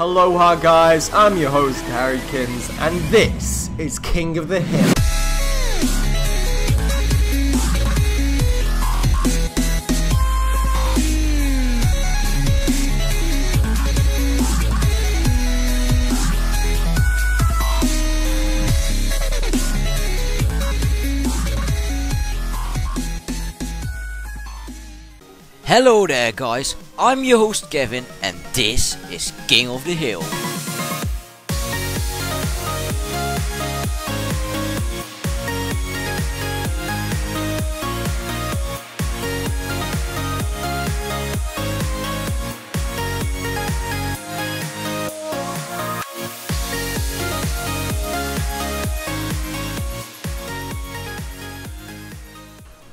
Aloha guys, I'm your host Harrykins, and this is King of the Hill. Hello there guys, I'm your host Kevin and this is King of the Hill.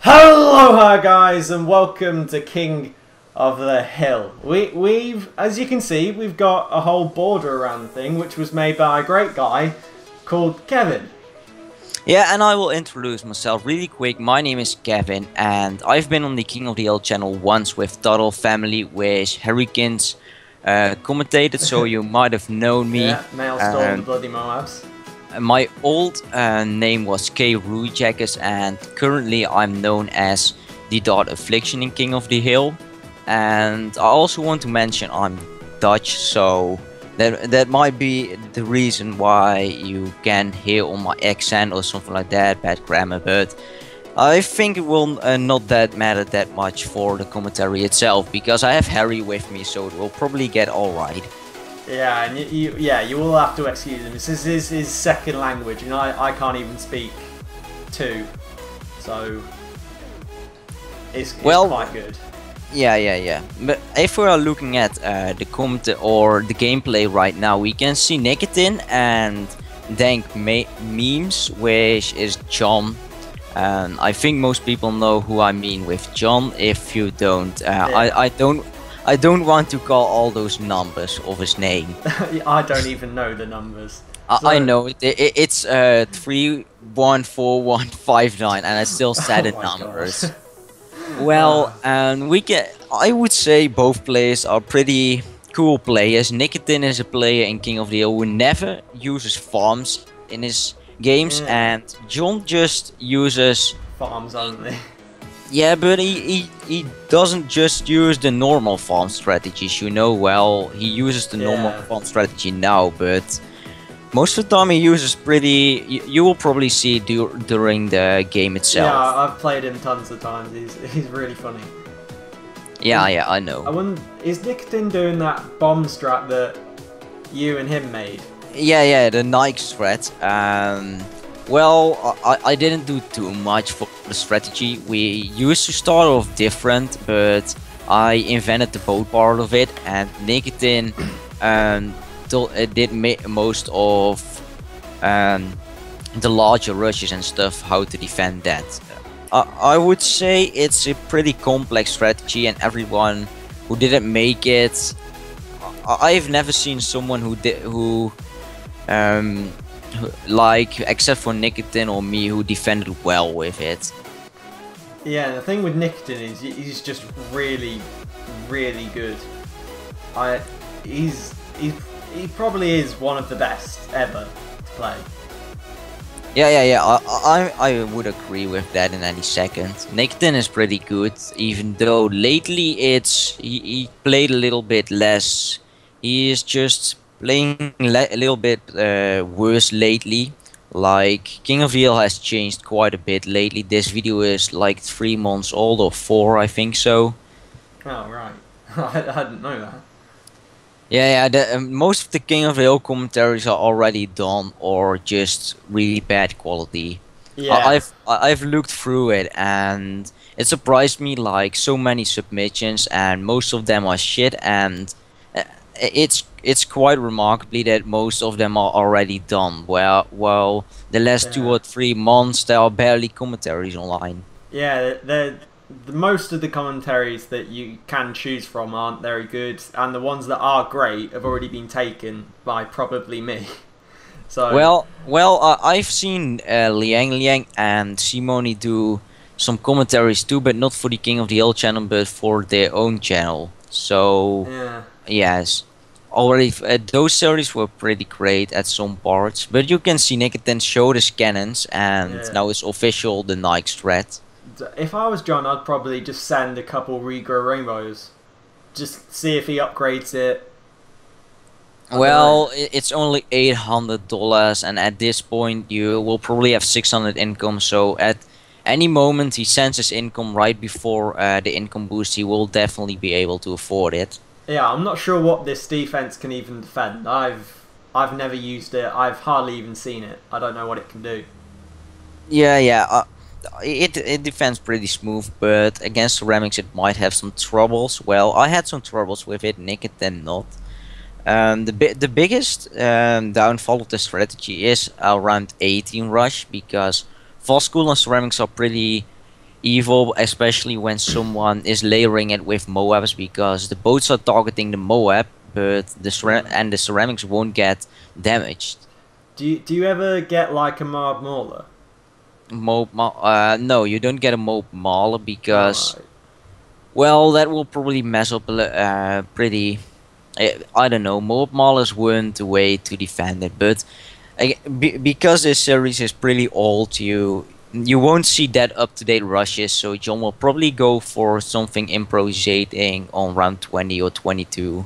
Aloha guys, and welcome to King of the Hill. We've, as you can see, we've got a whole border around thing, which was made by a great guy called Kevin. Yeah, and I will introduce myself really quick. My name is Kevin, and I've been on the King of the Hill channel once with Total Family, which Harrykins commentated, so you might have known me. Yeah, Maelstrom, Bloody Moabs. My old name was K. Ruijackers, and currently I'm known as the Dark Affliction in King of the Hill. And I also want to mention I'm Dutch, so that might be the reason why you can hear on my accent or something like that, bad grammar, but I think it will not that matter that much for the commentary itself, because I have Harry with me, so it will probably get alright. Yeah, and you will have to excuse him. This is his second language, and I can't even speak two, so it's quite good. Yeah. But if we are looking at the comment or the gameplay right now, we can see nikitin and dank memes, which is Jon. I think most people know who I mean with Jon. If you don't, I don't want to call all those numbers of his name. I don't even know the numbers. I know it's 314159, and I still said the numbers. Well, and I would say both players are pretty cool players. Nikitin is a player in King of the Hill who never uses farms in his games, and Jon just uses farms only. Yeah, but he doesn't just use the normal farm strategies, you know. Well, he uses the normal farm strategy now, but most of the time he uses pretty... You will probably see during the game itself. Yeah, I've played him tons of times. He's really funny. Yeah, I know. I wonder, is nikitin doing that bomb strat that you and him made? Yeah, the Nike strat. Well, I didn't do too much for the strategy. We used to start off different, but I invented the boat part of it, and nikitin did most of the larger rushes and stuff, how to defend that. I would say it's a pretty complex strategy, and everyone who didn't make it, I've never seen someone who like, except for nikitin or me, who defended well with it. Yeah, the thing with nikitin is he's just really good. He probably is one of the best ever to play. Yeah, I would agree with that in any second. Nikitin is pretty good, even though lately he played a little bit less. He is just playing a little bit worse lately. Like, King of the Hill has changed quite a bit lately. This video is like 3 months old, or 4, I think so. Oh right, I didn't know that. Yeah, most of the King of the Hill commentaries are already done or just really bad quality. Yeah, I've looked through it, and it surprised me, like, so many submissions, and most of them are shit, and it's quite remarkably that most of them are already done. Well, the last 2 or 3 months there are barely commentaries online. Yeah, most of the commentaries that you can choose from aren't very good, and the ones that are great have already been taken by probably me. So well, I've seen Liang and Simone do some commentaries too, but not for the King of the Hill channel, but for their own channel. So yes, already those series were pretty great at some parts, but you can see nikitin showed his cannons, and Yeah. now it's official, the Nike strat. If I was John, I'd probably just send a couple regrow rainbows. Just see if he upgrades it. Well, it's only $800, and at this point you will probably have 600 income. So at any moment he sends his income right before the income boost, he will definitely be able to afford it. Yeah, I'm not sure what this defense can even defend. I've never used it. I've hardly even seen it. I don't know what it can do. Yeah. It defends pretty smooth, but against ceramics it might have some troubles. Well, I had some troubles with it, nikitin not. The biggest downfall of the strategy is around 18 rush, because Voskul and ceramics are pretty evil, especially when someone is layering it with Moabs, because the boats are targeting the Moab, but the ceramics won't get damaged. Do you ever get like a Moab Mauler? No, you don't get a Moab Mauler because, Alright. well, that will probably mess up pretty. I don't know. Moab Maulers weren't the way to defend it, but because this series is pretty old, you won't see that up-to-date rushes. So John will probably go for something improvisating on round 20 or 22.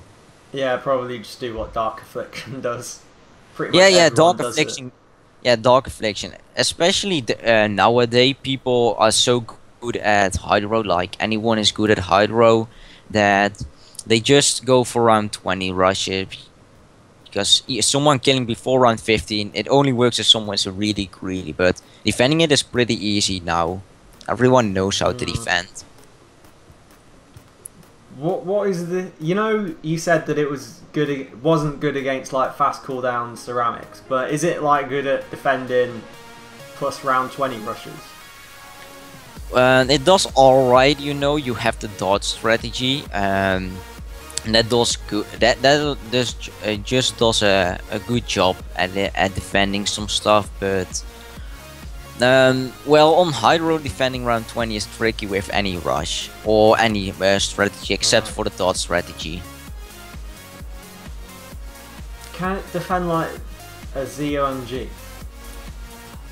Yeah, probably just do what Dark Affliction does. Pretty much Yeah, everyone Dark does it. Affliction. Yeah, Dark Affliction. Especially nowadays, people are so good at Hydro. Like anyone is good at Hydro, that they just go for round 20 rushes. Because someone killing before round 15, it only works if someone is really greedy. But defending it is pretty easy now. Everyone knows how to defend. What is the? You know, you said that it was good. It wasn't good against like fast cooldown ceramics, but is it like good at defending plus round 20 rushes? It does alright. You know, you have the dodge strategy, and that does good. That does just does a good job at defending some stuff, but. Well, on Hydro, defending round 20 is tricky with any rush or any strategy except for the dodge strategy. Can it defend like a ZOMG?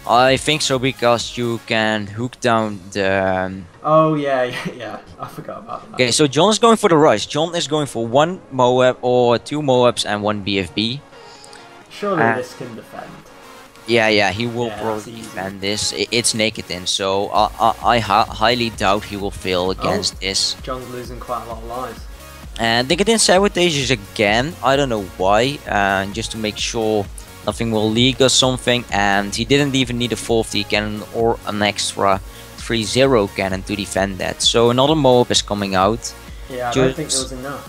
I think so, because you can hook down the... Oh yeah, I forgot about that. Okay, so John is going for the rush. John is going for 1 Moab or 2 Moabs and 1 BFB. Surely this can defend. Yeah, he will Yeah, probably defend this. It's nikitin, so I highly doubt he will fail against this. John's losing quite a lot of lives. And nikitin sabotages again. I don't know why. Just to make sure nothing will leak or something. And he didn't even need a 4th cannon or an extra 3-0 cannon to defend that. So another Moab is coming out. Yeah, I don't think there was enough.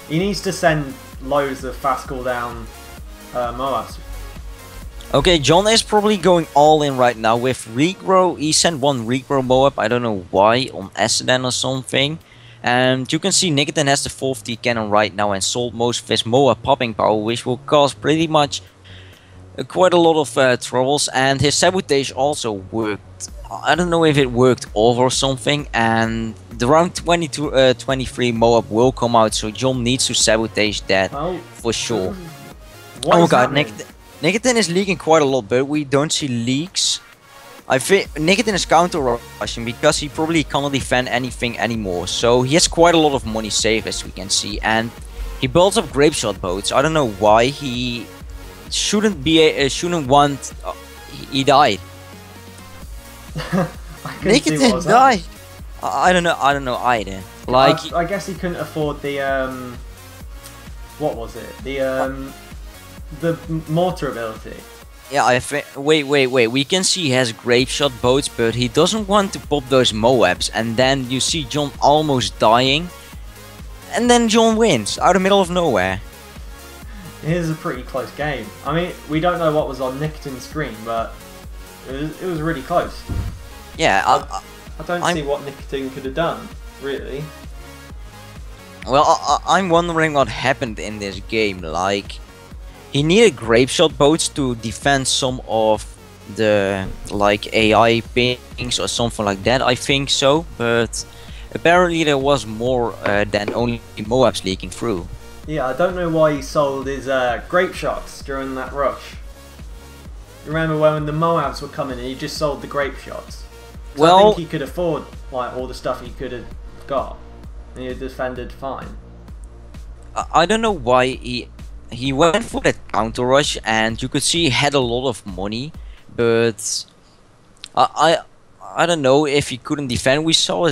He needs to send loads of fast cooldown Moabs. Okay, John is probably going all in right now with regrow. He sent 1 regrow Moab, I don't know why, on Essendon or something. And you can see nikitin has the 4th cannon right now and sold most of his Moab popping power, which will cause pretty much quite a lot of troubles. And his sabotage also worked. I don't know if it worked over or something. And the round 23 Moab will come out, so John needs to sabotage that for sure. Oh god, nikitin is leaking quite a lot, but we don't see leaks. I think nikitin is counter-rushing because he probably cannot defend anything anymore. So he has quite a lot of money saved, as we can see, and he builds up grape shot boats. I don't know why he shouldn't be shouldn't want. He died. Nikitin died. I don't know either. Like I guess he couldn't afford the what was it? The mortar ability. Yeah, I think. Wait. We can see he has grape shot boats, but he doesn't want to pop those Moabs. And then you see John almost dying, and then John wins out of the middle of nowhere. It is a pretty close game. I mean, we don't know what was on nikitin's screen, but it was really close. Yeah, I don't see what nikitin could have done, really. Well, I'm wondering what happened in this game. Like, he needed grape shot boats to defend some of the like AI pings or something like that. I think so, but apparently there was more than only Moabs leaking through. Yeah, I don't know why he sold his grape shots during that rush. Remember when the Moabs were coming and he just sold the grape shots? Well, I think he could afford like all the stuff he could have got, and he defended fine. I don't know why he went for that counter rush, and you could see he had a lot of money, but I don't know if he couldn't defend. We saw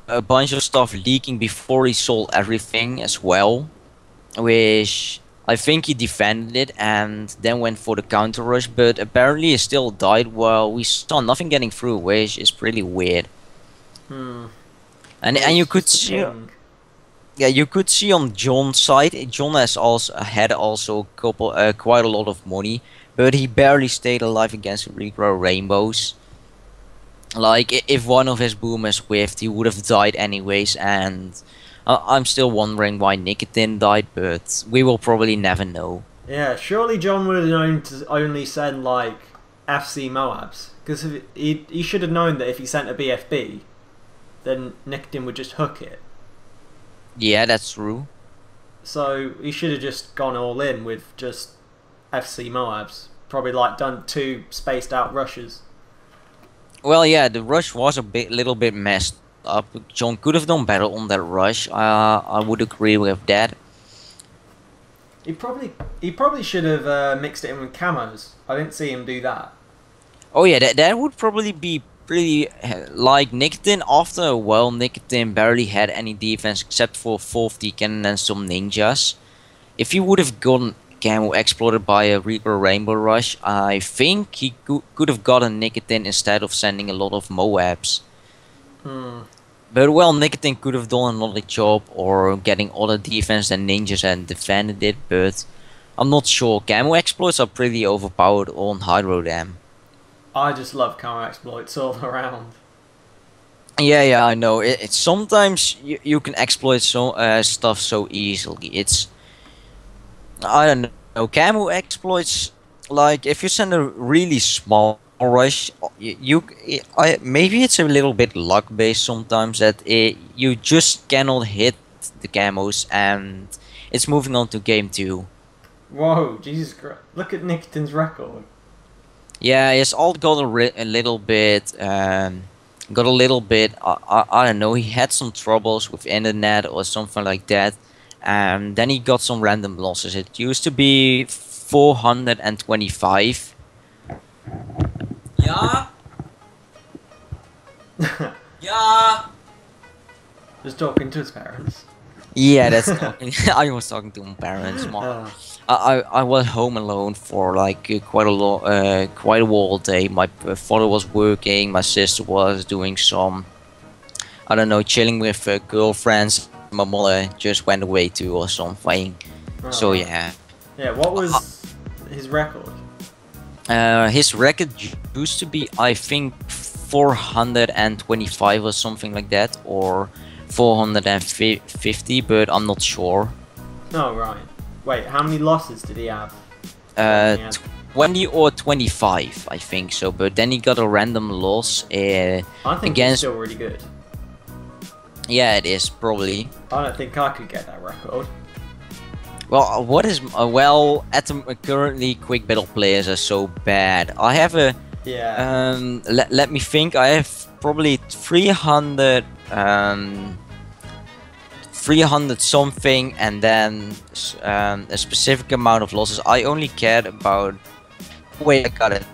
a bunch of stuff leaking before he sold everything as well, which I think he defended it and then went for the counter rush, but apparently he still died while we saw nothing getting through, which is pretty weird. And you could see, yeah, you could see on Jon's side, Jon has also had quite a lot of money, but he barely stayed alive against the regrow rainbows. Like if one of his boomers whiffed, he would have died anyways, and I'm still wondering why nikitin died, but we will probably never know. Yeah, surely Jon would have known to only send like FC Moabs, because he should have known that if he sent a BFB, then nikitin would just hook it. Yeah, that's true. So he should have just gone all in with just FC Moabs. Probably like done 2 spaced out rushes. Well, yeah, the rush was little bit messed up. Jon could have done better on that rush. I would agree with that. He probably should have mixed it in with camos. I didn't see him do that. Oh yeah, that would probably be pretty like nikitin. After a while, nikitin barely had any defense except for 4th cannon and some ninjas. If he would have gotten camo exploited by a Reaper Rainbow Rush, I think he could have gotten nikitin instead of sending a lot of Moabs. But well, nikitin could have done another job or getting other defense than ninjas and defended it, but I'm not sure. Camo exploits are pretty overpowered on Hydro Dam. I just love camo exploits all around. Yeah, I know. It's sometimes you can exploit stuff so easily. I don't know. Camo exploits, like if you send a really small rush, maybe it's a little bit luck based sometimes that you just cannot hit the camos and it's moving on to game 2. Whoa, Jesus Christ! Look at nikitin's record. Yeah, it's all got a little bit. I don't know. He had some troubles with internet or something like that. Then he got some random losses. It used to be 425. Yeah. Yeah. Just talking to his parents. Yeah, that's talking. I was talking to my parents. I was home alone for like quite a while day. My father was working. My sister was doing some, I don't know, chilling with girlfriends. My mother just went away too or something. So yeah. Yeah, what was his record? His record used to be, I think, 425 or something like that, or 450, but I'm not sure. Oh right. Wait, how many losses did he have? 20 or 25, I think so. But then he got a random loss. I think it's still really good. Yeah, it is probably. I don't think I could get that record. Well, currently quick battle players are so bad. I have a let me think. I have probably 300 something, and then a specific amount of losses. I only cared about. Wait, I got it.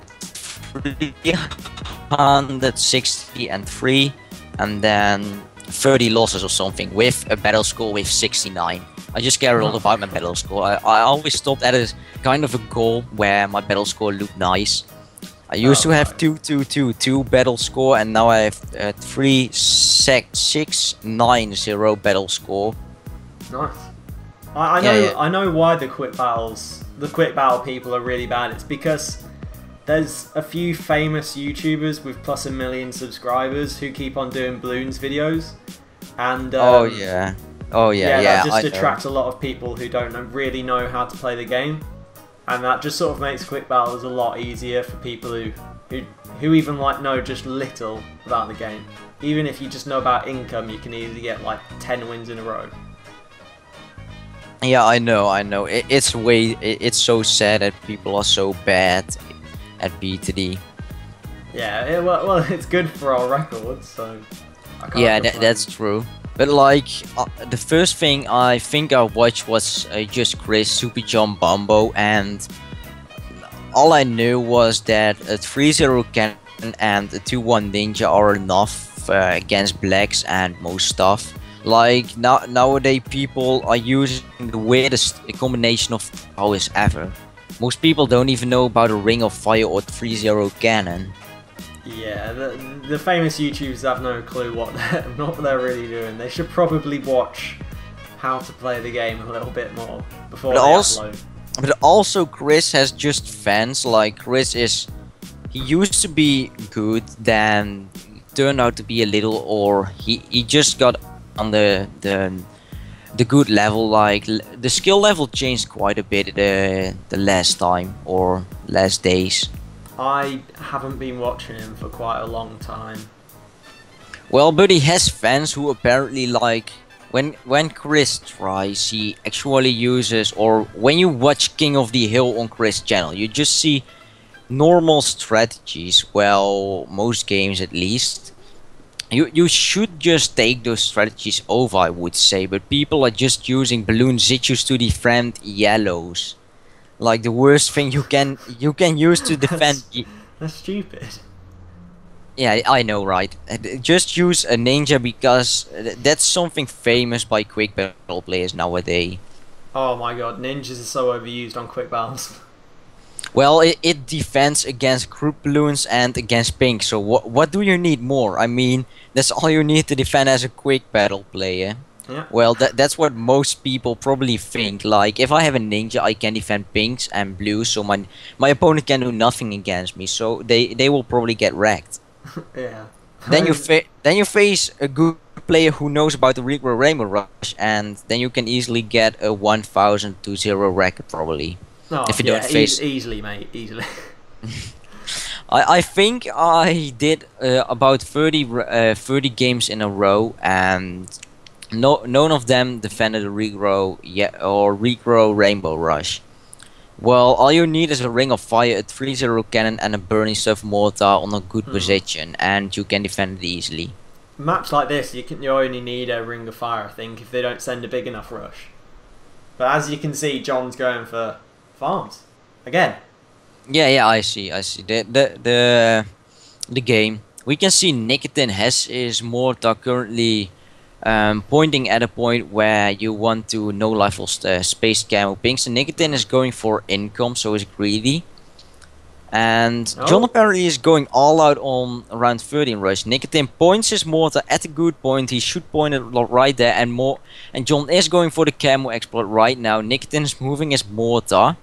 360 and 3, and then 30 losses or something with a battle score with 69. I just care a lot about my battle score. I always stopped at a kind of a goal where my battle score looked nice. I used to have 2 battle score, and now I have 3690 battle score. Nice. I know why the quick battle people are really bad. It's because there's a few famous YouTubers with plus 1 million subscribers who keep on doing Bloons videos, and that just attracts a lot of people who don't really know how to play the game, and that just sort of makes quick battles a lot easier for people who even like know just little about the game. Even if you just know about income, you can easily get like 10 wins in a row. Yeah, I know, I know. It's so sad that people are so bad at BTD. Yeah, well, it's good for our records, so I can't Yeah, complain. that's true. But like, the first thing I think I watched was just Chris Super Jump Bumbo, and all I knew was that a 3-0 cannon and a 2-1 ninja are enough against blacks and most stuff. Like nowadays, people are using the weirdest combination of powers ever. Most people don't even know about a Ring of Fire or 3-0 cannon. Yeah, the famous YouTubers have no clue what they're really doing. They should probably watch how to play the game a little bit more before they upload. But also, Chris has just fans. Like he used to be good, then turned out to be a little, or he just got on the good level. Like the skill level changed quite a bit the last time or last days. I haven't been watching him for quite a long time. Well, but he has fans who apparently like when Chris tries, he actually uses, or when you watch King of the Hill on Chris' channel, you just see normal strategies. Well, most games at least. You should just take those strategies over, I would say, but people are just using balloon zitus to defend yellows. Like the worst thing you can use to defend. That's stupid. Yeah, I know, right? Just use a ninja because that's something famous by quick battle players nowadays. Oh my god, ninjas are so overused on quick battles. Well, it defends against group balloons and against pink. So what do you need more? I mean, that's all you need to defend as a quick battle player. Yeah. Well, that's what most people probably think. Like, if I have a ninja, I can defend pinks and blues, so my opponent can do nothing against me. So they will probably get wrecked. Yeah. Then you face a good player who knows about the Regrow Rainbow Rush, and then you can easily get a 1000 to 0 record probably. Oh, if you yeah, don't face easily, mate, easily. I think I did about 30 games in a row, and none of them defended a Regrow or Regrow Rainbow Rush. Well, all you need is a Ring of Fire, a 3-0 cannon, and a Burning Stuff Mortar on a good position, and you can defend it easily. Match like this, you only need a Ring of Fire, I think, if they don't send a big enough rush. But as you can see, John's going for farms again. Yeah, I see. The game. We can see Nikitin has his mortar currently pointing at a point where you want to no level space camo pinks. And Nikitin is going for income, so he's greedy. And John apparently is going all out on around 13 rush. Nikitin points his mortar at a good point. He should point it right there and more. And John is going for the camo exploit right now. Nikitin is moving his mortar,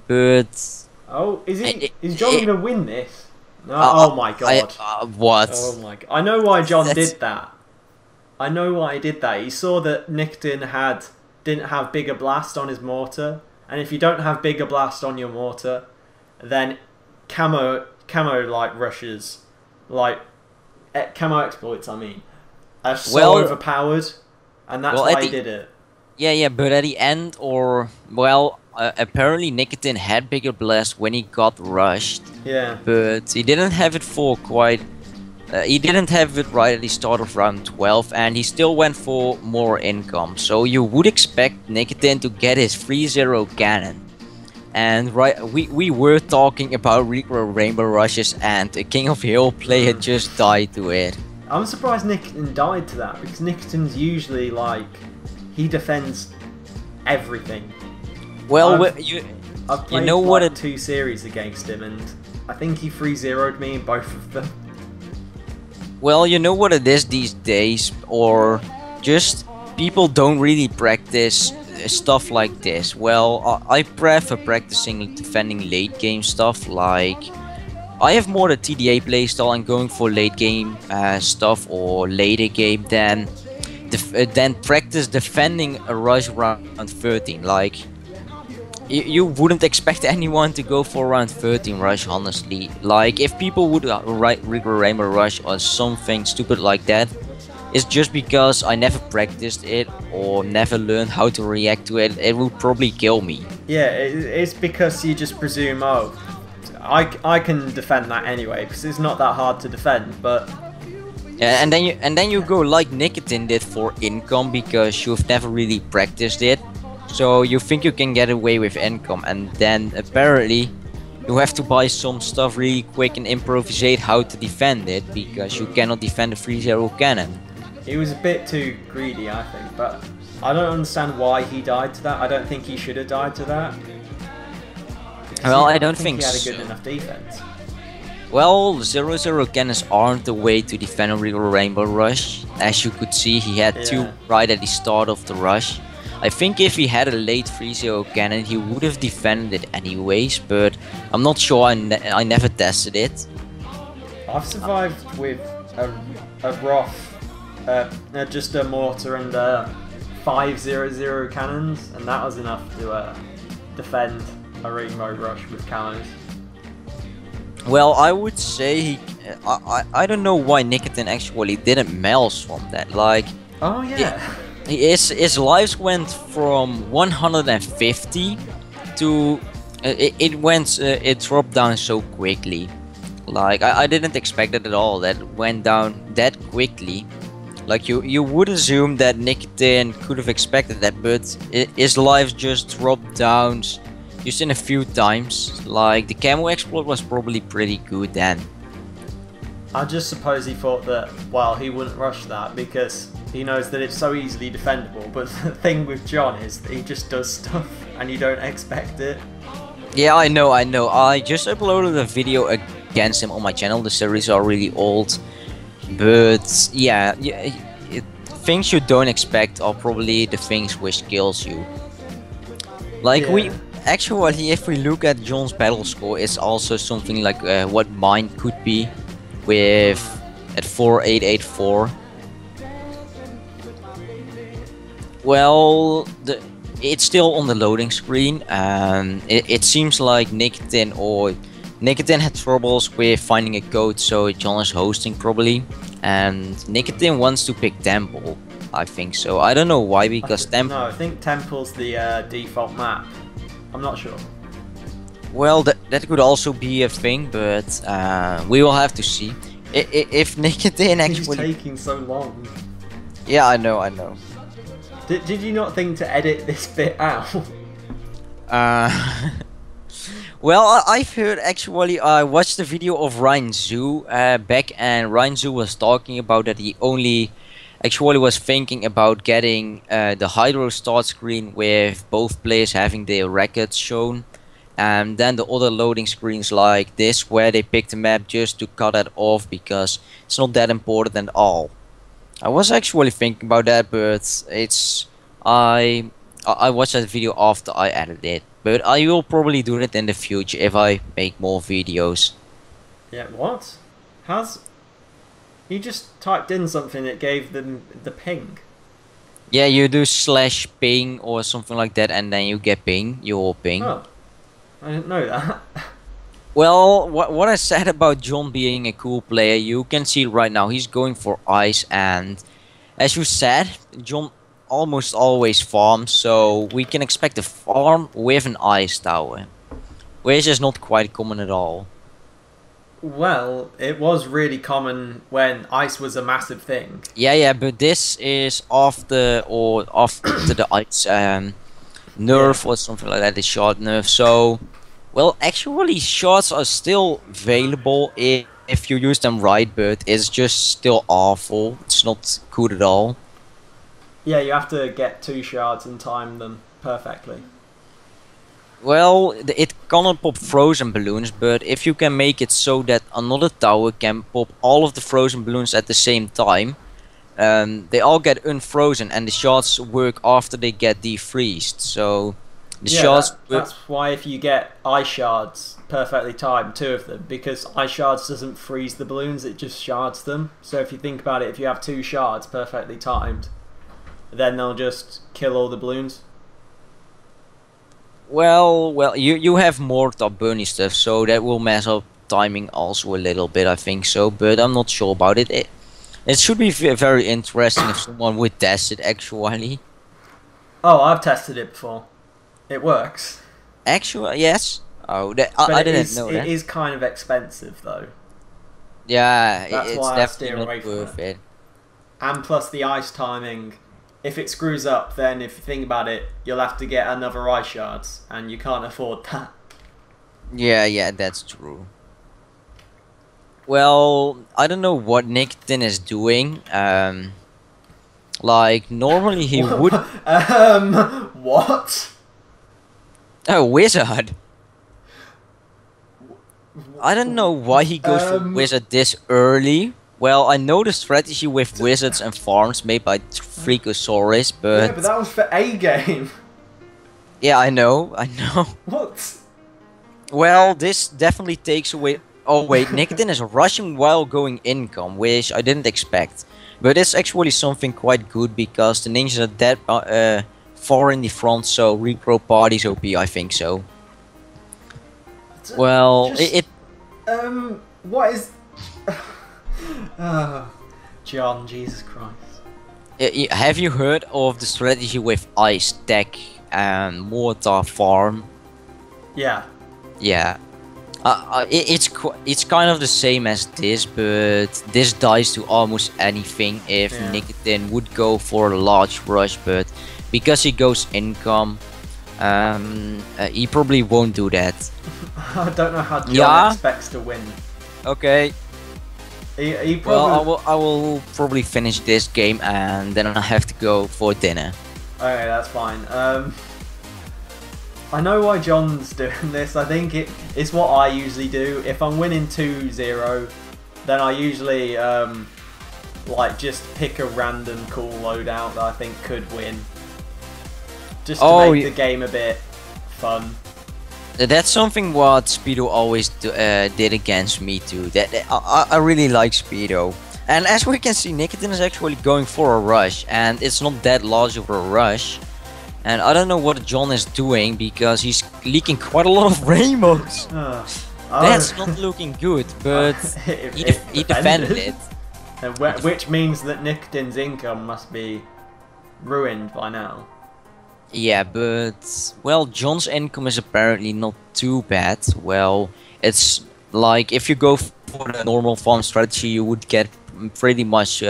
but is John gonna win this? No. Oh my god! What? Oh my god! I know why John did that. I know why he did that. He saw that Nikitin didn't have bigger blast on his mortar, and if you don't have bigger blast on your mortar, then camo like rushes, like camo exploits, I mean, are so overpowered, and that's why he did it. Yeah, but at the end, apparently Nikitin had bigger blast when he got rushed. Yeah. But he didn't have it for quite. He didn't have it right at the start of round 12, and he still went for more income. So you would expect Nikitin to get his 3-0 cannon. And we were talking about Regrow Rainbow Rushes, and a King of Hill player just died to it. I'm surprised Nikitin died to that, because Nikitin's usually like, he defends everything. Well, I've played like 2 series against him, and I think he 3-0'd me in both of them. Well, you know what it is these days, or just people don't really practice stuff like this. Well, I prefer practicing defending late game stuff. Like, I have more the TDA playstyle and going for late game stuff or later game than practice defending a rush round 13. Like, you wouldn't expect anyone to go for around 13 rush, honestly. Like, if people would write Regrow Rainbow Rush or something stupid like that, it's just because I never practiced it or never learned how to react to it. It would probably kill me. Yeah, it's because you just presume, oh, I can defend that anyway, because it's not that hard to defend, but... Yeah, and then you go like Nikitin did for income, because you've never really practiced it. So you think you can get away with income, and then apparently you have to buy some stuff really quick and improvisate how to defend it, because you cannot defend a 3-0 cannon. He was a bit too greedy, I think, but I don't understand why he died to that. I don't think he should have died to that. Well, I don't think he had a so. good enough defense. Well, 0-0 cannons aren't the way to defend a real Rainbow Rush. As you could see, he had two right at the start of the rush. I think if he had a late 3-0 cannon, he would have defended it anyways, but I'm not sure, I never tested it. I've survived with a Roth, just a mortar and 5-0-0 cannons, and that was enough to defend a Rainbow Rush with cannons. Well, I would say I don't know why Nikitin actually didn't Mels from that. Like, oh yeah, his lives went from 150 to it dropped down so quickly. Like, I didn't expect it at all. That went down that quickly. Like, you would assume that Nikitin could have expected that, but his lives just dropped down just in a few times. Like, the camo exploit was probably pretty good then. I just suppose he thought that, well, he wouldn't rush that because he knows that it's so easily defendable, but the thing with Jon is that he just does stuff and you don't expect it. Yeah, I know. I just uploaded a video against him on my channel. The series are really old, but yeah, things you don't expect are probably the things which kills you. Like, Actually, if we look at Jon's battle score, it's also something like what mine could be, with at 4884. Well, it's still on the loading screen, and it seems like Nikitin had troubles with finding a code, so Jon is hosting probably, and Nikitin wants to pick Temple. I think so. I don't know why, because Temple. No, I think Temple's the default map. I'm not sure. Well, that could also be a thing, but we will have to see. If Nikitin actually... It's taking so long. Yeah, I know. Did you not think to edit this bit out? Well, I've heard actually, I watched the video of Ryan Zhu back, and Ryan Zhu was talking about that he only actually was thinking about getting the Hydro start screen with both players having their records shown, and then the other loading screens like this where they pick the map just to cut that off because it's not that important at all. I was actually thinking about that, but I watched that video after I edited it, but I will probably do it in the future if I make more videos. Yeah, what? You just typed in something that gave them the ping. Yeah, you do /ping or something like that, and then you get your ping. Oh, I didn't know that. Well, what I said about Jon being a cool player, you can see right now he's going for ice, and as you said, Jon almost always farms, so we can expect a farm with an ice tower, which is not quite common at all. Well, it was really common when ice was a massive thing. Yeah, but this is after the ice nerf or something like that, the shard nerf. So, well, actually, shards are still available if you use them right, but it's just still awful. It's not good at all. Yeah, you have to get 2 shards and time them perfectly. Well, it cannot pop frozen balloons, but if you can make it so that another tower can pop all of the frozen balloons at the same time, they all get unfrozen and the shards work after they get defreezed. So the shards. That's why if you get ice shards perfectly timed, 2 of them, because ice shards doesn't freeze the balloons, it just shards them. So if you think about it, if you have 2 shards perfectly timed, then they'll just kill all the balloons. Well, you have more top burny stuff, so that will mess up timing also a little bit, I think so, but I'm not sure about it. It should be very interesting if someone would test it actually. Oh, I've tested it before. It works. Actually, yes. Oh, But I didn't know that. It is kind of expensive though. Yeah, That's it's why I steer definitely away not from worth it. And plus the ice timing. If it screws up, then if you think about it, you'll have to get another ice shards, and you can't afford that. Yeah, that's true. Well, I don't know what nikitin is doing. Like normally he would. What? Oh, wizard. I don't know why he goes for wizard this early. Well, I know the strategy with wizards and farms made by Freakosaurus, but... Yeah, but that was for A game. Yeah, I know. What? Well, this definitely takes away... Oh wait, nikitin is rushing while going income, which I didn't expect. But it's actually something quite good because the ninjas are that far in the front, so repro party's OP, I think so. Well, what is... John, Jesus Christ. Have you heard of the strategy with ice, tech, and mortar farm? Yeah. Yeah. It's kind of the same as this, but this dies to almost anything if nikitin would go for a large rush, but because he goes income, he probably won't do that. I don't know how John expects to win. Okay. He probably... Well, I will probably finish this game and then I have to go for dinner. Okay, that's fine. I know why John's doing this. I think it's what I usually do. If I'm winning 2-0, then I usually like just pick a random cool loadout that I think could win. Just to make the game a bit fun. That's something what Speedo always did against me too. I really like Speedo. And as we can see, nikitin is actually going for a rush, and it's not that large of a rush. And I don't know what John is doing because he's leaking quite a lot of rainbows. That's not looking good, but he defended it. Which means that nikitin's income must be ruined by now. Yeah, but well, John's income is apparently not too bad. Well, it's like if you go for the normal farm strategy, you would get pretty much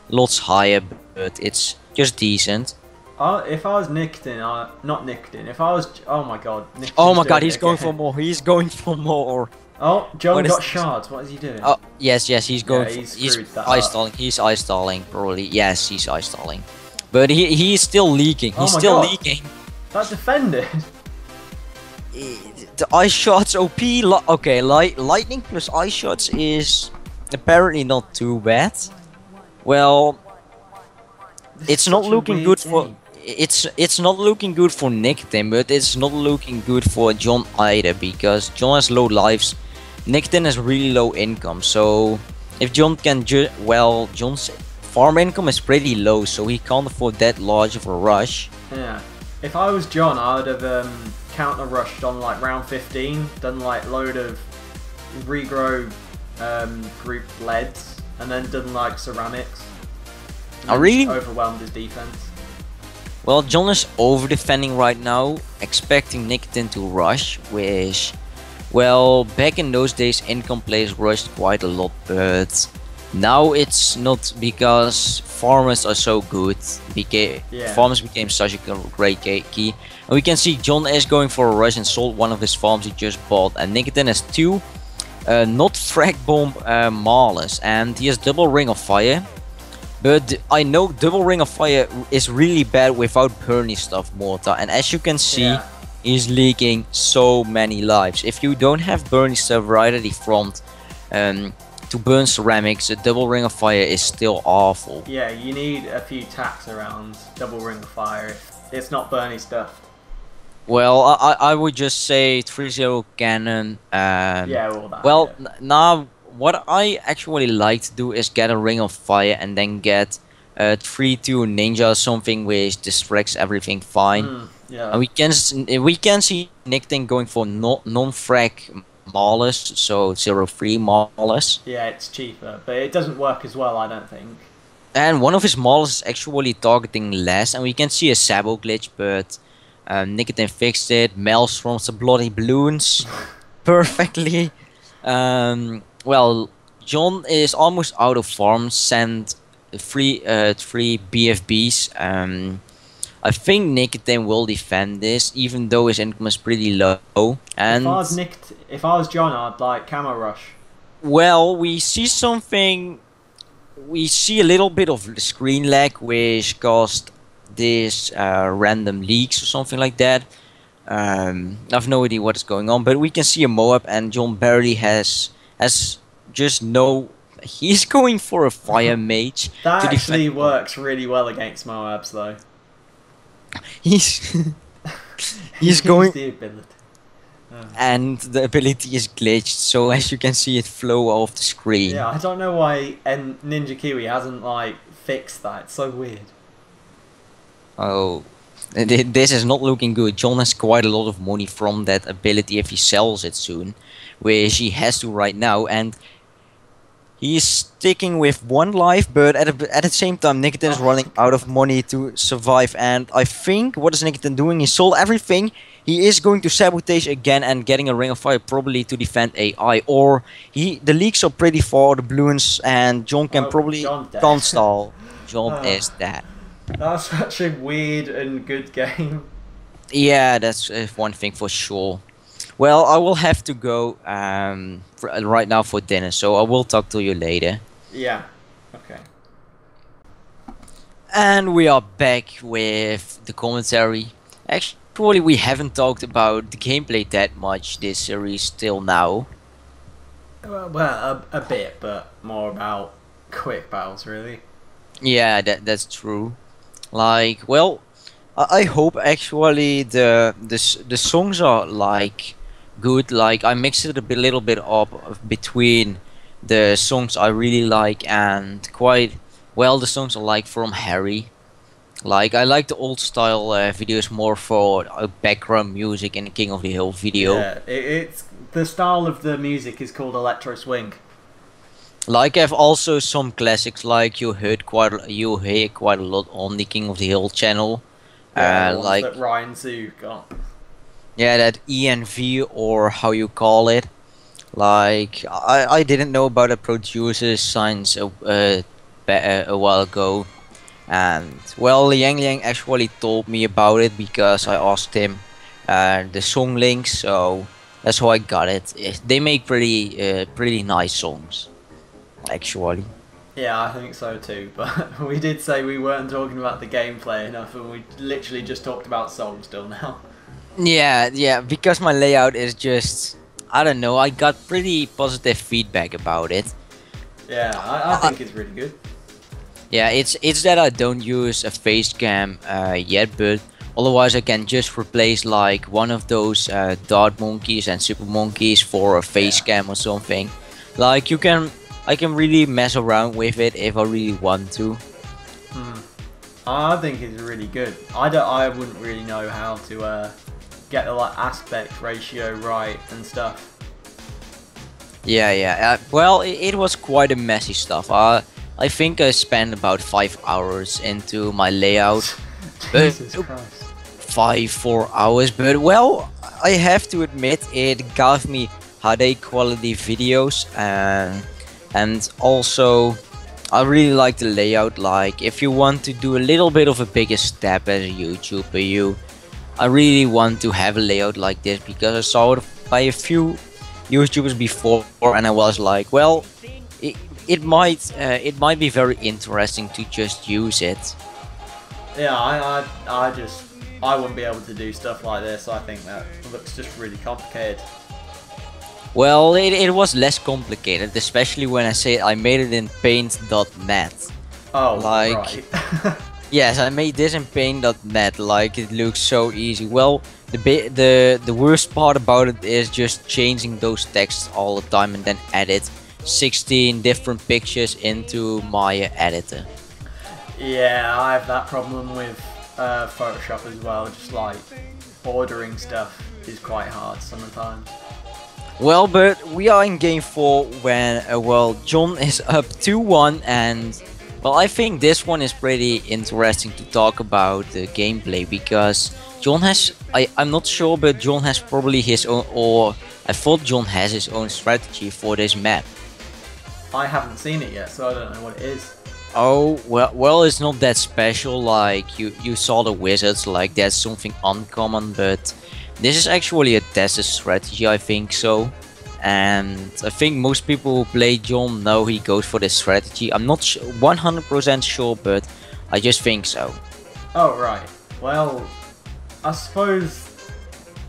lots higher, but it's just decent. If I was nikitin, not nikitin. If I was, oh my god, oh my god, he's going for more. He's going for more. Oh, John got shards. What is he doing? Oh yes, he's going. Yeah, he's ice stalling. He's ice stalling, probably. Yes, he's ice stalling. But he's still leaking. He's still leaking. That defended. The ice shots OP. Okay, lightning plus ice shots is apparently not too bad. Well, it's not looking good for. It's not looking good for nikitin, but it's not looking good for John either because John has low lives. nikitin has really low income, so if John can John's farm income is pretty low, so he can't afford that large of a rush. Yeah. If I was John, I would have counter rushed on like round 15, done like load of regrow group leads, and then done like ceramics. I really overwhelmed his defense. Well, John is over defending right now, expecting nikitin to rush, which, well, back in those days, income players rushed quite a lot, but now it's not because farmers are so good. Farmers became such a great key. And we can see John is going for a rush and sold one of his farms he just bought. And nikitin has two not frag bomb Maulers, and he has double ring of fire. But I know double ring of fire is really bad without burning stuff mortar. And as you can see, he's leaking so many lives. If you don't have burning stuff right at the front, to burn ceramics, a double ring of fire is still awful. Yeah, you need a few taps around double ring of fire if it's not burning stuff. Well, I would just say 3-0 cannon. Yeah, all that. Well, now what I actually like to do is get a ring of fire and then get 3-2 ninja or something which distracts everything fine. Yeah. And we can see nikitin going for non-frag Marless, so 0-3 Marless. Yeah, it's cheaper, but it doesn't work as well, I don't think. And one of his Marless is actually targeting less, and we can see a Sabo glitch, but Nikitin fixed it. Maelstroms the bloody balloons perfectly. Well, John is almost out of farms. Send three BFBs. I think Nikitin will defend this, even though his income is pretty low. And if I was John, I'd like camo rush. well, we see something. We see a little bit of screen lag, which caused this random leaks or something like that. I've no idea what is going on, but we can see a Moab, and John barely has just no. He's going for a fire mage. That actually works really well against Moabs, though. He's going. The ability. And the ability is glitched, so as you can see it flow off the screen. Yeah, I don't know why Ninja Kiwi hasn't like fixed that. It's so weird. Oh, this is not looking good. John has quite a lot of money from that ability if he sells it soon, which he has to right now, and he's sticking with 1 life, but at the same time Nikitin is running out of money to survive, and I think what is Nikitin doing? He sold everything. He is going to sabotage again and getting a ring of fire, probably to defend AI, or the leaks are pretty far, the balloons, and John can probably can't stall. John is dead. That's such a weird and good game. Yeah, that's one thing for sure. Well, I will have to go right now for dinner, so I will talk to you later. Yeah. Okay. And we are back with the commentary. Actually, we haven't talked about the gameplay that much this series till now. Well, a bit, but more about quick battles, really. Yeah, that's true. Like, well, I hope actually the songs are like good. Like, I mixed it a little bit up between the songs I really like and quite well the songs I like from Harry. Like, I like the old style videos more for background music in the King of the Hill video. Yeah, it's the style of the music is called electro swing. Like, I have also some classics like you hear quite a lot on the King of the Hill channel. Yeah, like that Ryan Zoo got. Yeah, that ENV or how you call it. Like, I didn't know about the producer since a while ago. And well, Yang Yang actually told me about it because I asked him the song links, so that's how I got it. They make pretty nice songs, actually. Yeah, I think so too, but we did say we weren't talking about the gameplay enough, and we literally just talked about songs till now. Yeah, because my layout is just, I don't know, I got pretty positive feedback about it. Yeah, I think it's really good. Yeah, it's that I don't use a face cam yet, but otherwise I can just replace like one of those dart monkeys and super monkeys for a face cam or something. Like, I can really mess around with it if I really want to. I think it's really good. I wouldn't really know how to get the like aspect ratio right and stuff. Yeah. Well, it was quite a messy stuff. I think I spent about 5 hours into my layout. Jesus Christ. 4 hours, but well, I have to admit it gave me HD quality videos, and also I really like the layout. Like, if you want to do a little bit of a bigger step as a YouTuber, I really want to have a layout like this because I saw it by a few YouTubers before, and I was like, well, it might be very interesting to just use it. Yeah, I wouldn't be able to do stuff like this. I think that looks just really complicated. Well, it was less complicated, especially when I say I made it in paint.net. Oh, like, right. Yes, I made this in paint.net. Like, it looks so easy. Well, the worst part about it is just changing those texts all the time and then edit 16 different pictures into my editor. Yeah, I have that problem with Photoshop as well. Just like ordering stuff is quite hard sometimes. Well, but we are in game 4 when, well, Jon is up 2-1 and, well, I think this one is pretty interesting to talk about the gameplay because Jon has, I'm not sure, but Jon has probably his own, or I thought Jon has his own strategy for this map. I haven't seen it yet, so I don't know what it is. Oh, well, it's not that special, like, you saw the wizards, like, that's something uncommon, but this is actually a tested strategy, I think so. And I think most people who play Jon know he goes for this strategy. I'm not 100% sure, but I just think so. Oh, right. Well, I suppose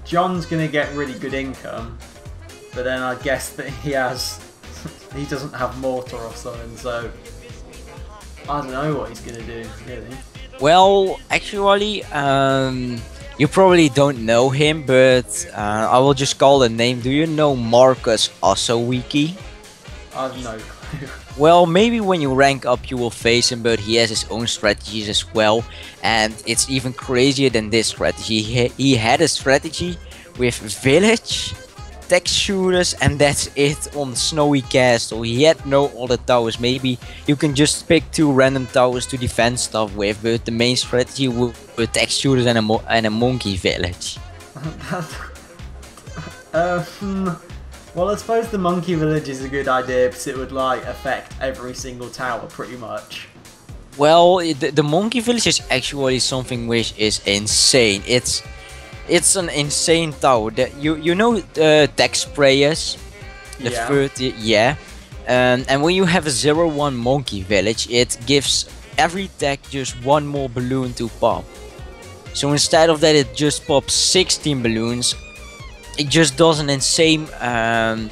Jon's going to get really good income, but then I guess that he doesn't have mortar or something, so I don't know what he's going to do, really. Well, actually, you probably don't know him, but I will just call the name. Do you know Marcus Osowiki? I have no clue. Well, maybe when you rank up you will face him, but he has his own strategies as well. And it's even crazier than this strategy. He had a strategy with village, tech shooters, and that's it on Snowy Castle. He had no other towers. Maybe you can just pick 2 random towers to defend stuff with, but the main strategy were tech shooters and a monkey village. Well, I suppose the monkey village is a good idea because it would like affect every single tower pretty much. Well, the monkey village is actually something which is insane. It's an insane tower. That you know tech sprayers, the Yeah. 30, yeah. And when you have a 0-1 monkey village, it gives every tech just 1 more balloon to pop. So instead of that, it just pops 16 balloons. It just does an insane. The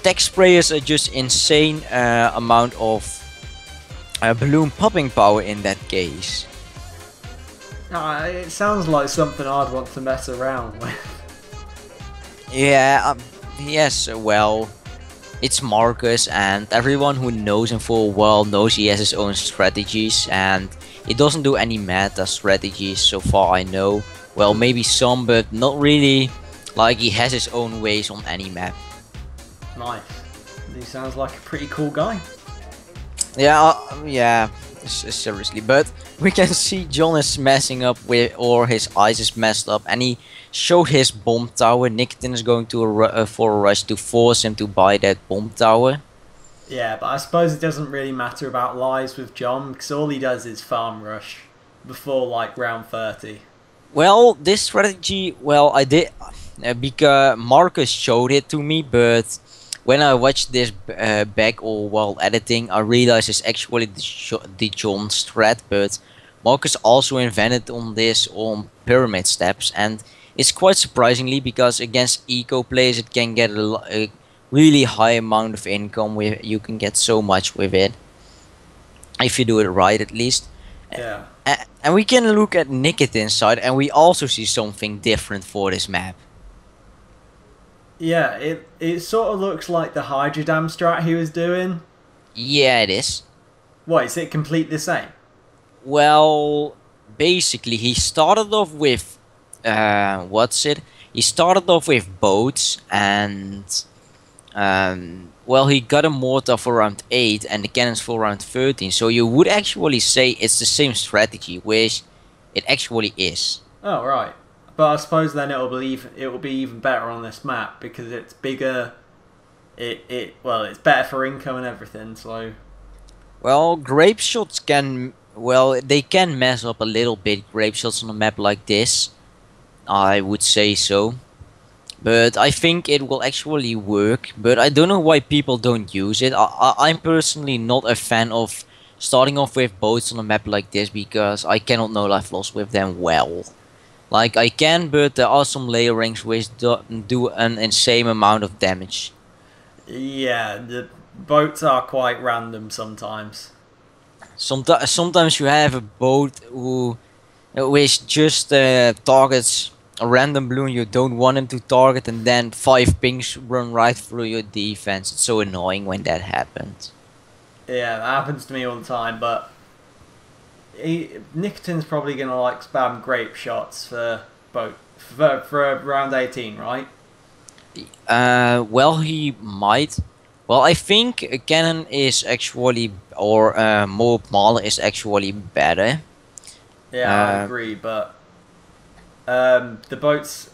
tech sprayers are just insane amount of balloon popping power in that case. It sounds like something I'd want to mess around with. Yeah, yes, well, it's Marcus, and everyone who knows him for a while knows he has his own strategies, and he doesn't do any meta strategies so far I know. Well, maybe some, but not really. Like, he has his own ways on any map. Nice. He sounds like a pretty cool guy. Yeah, yeah, seriously, but we can see Jon is messing up with, or his eyes is messed up, and he showed his bomb tower. Nikitin is going to for a rush to force him to buy that bomb tower. Yeah, but I suppose it doesn't really matter about lives with Jon because all he does is farm rush before like round 30. Well, this strategy, well, I did because Marcus showed it to me, but when I watched this back or while editing, I realized it's actually the Jon strat, but Marcus also invented on this on pyramid steps, and it's quite surprisingly because against eco players it can get a really high amount of income. You can get so much with it if you do it right, at least. Yeah. And we can look at Nikitin's side, and we also see something different for this map. Yeah, it sort of looks like the Hydra Dam strat he was doing. Yeah, it is. What, is it complete the same? Well, basically he started off with he started off with boats, and well, he got a mortar for round 8 and the cannons for round 13, so you would actually say it's the same strategy, which it actually is. Oh, right. But I suppose then it will be even better on this map because it's bigger. Well, it's better for income and everything. So, well, grape shots can, well, they can mess up a little bit. Grape shots on a map like this, I would say so. But I think it will actually work. But I don't know why people don't use it. I'm personally not a fan of starting off with boats on a map like this because I cannot no life loss with them well. Like, I can, but there are some layerings which do an insane amount of damage. yeah, the boats are quite random sometimes. Sometimes you have a boat which just targets a random balloon you don't want him to target, and then 5 pings run right through your defense. It's so annoying when that happens. Yeah, that happens to me all the time, but Nikitin's probably going to like spam grape shots for round 18, right? Well, he might. Well, I think a cannon is actually, or Moab Mauler is actually better. Yeah, I agree, but the boats.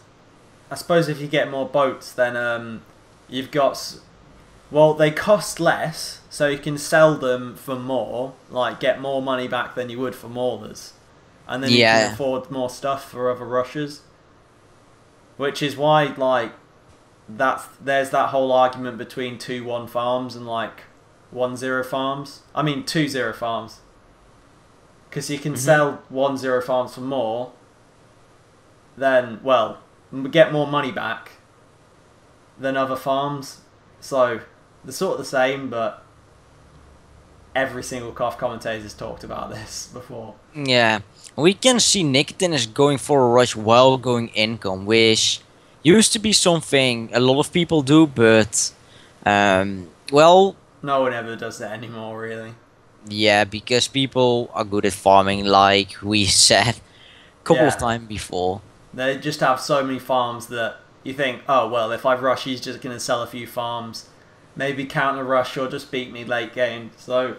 I suppose if you get more boats, then you've got. Well, they cost less, so you can sell them for more, like get more money back than you would for maulers, and then you can Yeah. afford more stuff for other rushers. Which is why, like, there's that whole argument between 2-1 farms and like 1-0 farms. I mean 2-0 farms, because you can sell 1-0 farms for more. Then, well, get more money back than other farms. So they're sort of the same, but every single CoF commentator has talked about this before. Yeah, we can see nikitin is going for a rush while going income, which used to be something a lot of people do, but well, No one ever does that anymore, really. yeah, because people are good at farming, like we said a couple of Yeah. times before. They just have so many farms that you think, oh, well, if I rush, he's just going to sell a few farms. Maybe counter rush or just beat me late game. So